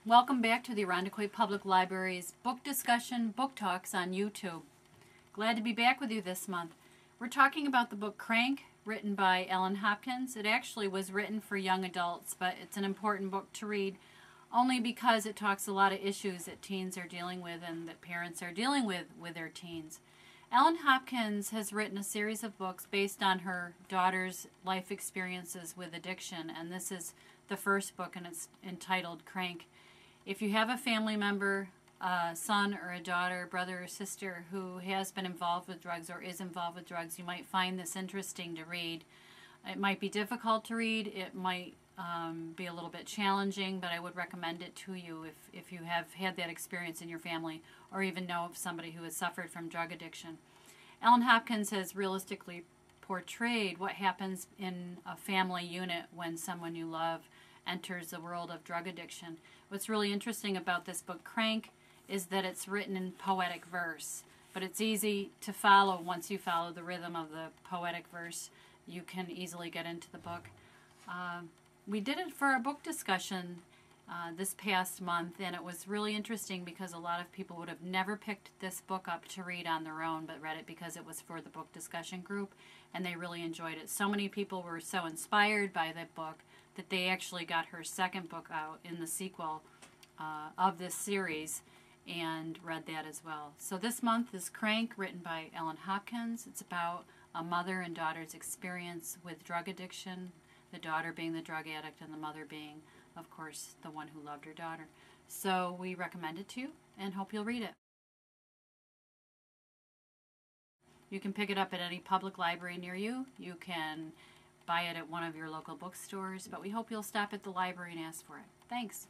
Welcome back to the Irondequoit Public Library's book discussion, book talks on YouTube. Glad to be back with you this month. We're talking about the book Crank, written by Ellen Hopkins. It actually was written for young adults, but it's an important book to read only because it talks a lot of issues that teens are dealing with and that parents are dealing with their teens. Ellen Hopkins has written a series of books based on her daughter's life experiences with addiction, and this is the first book, and it's entitled Crank. If you have a family member, a son or a daughter, brother or sister who has been involved with drugs or is involved with drugs, you might find this interesting to read. It might be difficult to read, it might be a little bit challenging, but I would recommend it to you if you have had that experience in your family or even know of somebody who has suffered from drug addiction. Ellen Hopkins has realistically portrayed what happens in a family unit when someone you love enters the world of drug addiction. What's really interesting about this book, Crank, is that it's written in poetic verse, but it's easy to follow. Once you follow the rhythm of the poetic verse, you can easily get into the book. We did it for our book discussion this past month, and it was really interesting because a lot of people would have never picked this book up to read on their own, but read it because it was for the book discussion group, and they really enjoyed it. So many people were so inspired by that book that they actually got her second book out in the sequel of this series and read that as well. So this month is Crank, written by Ellen Hopkins. It's about a mother and daughter's experience with drug addiction, the daughter being the drug addict and the mother being, of course, the one who loved her daughter. So we recommend it to you and hope you'll read it. You can pick it up at any public library near you. You can buy it at one of your local bookstores, but we hope you'll stop at the library and ask for it. Thanks.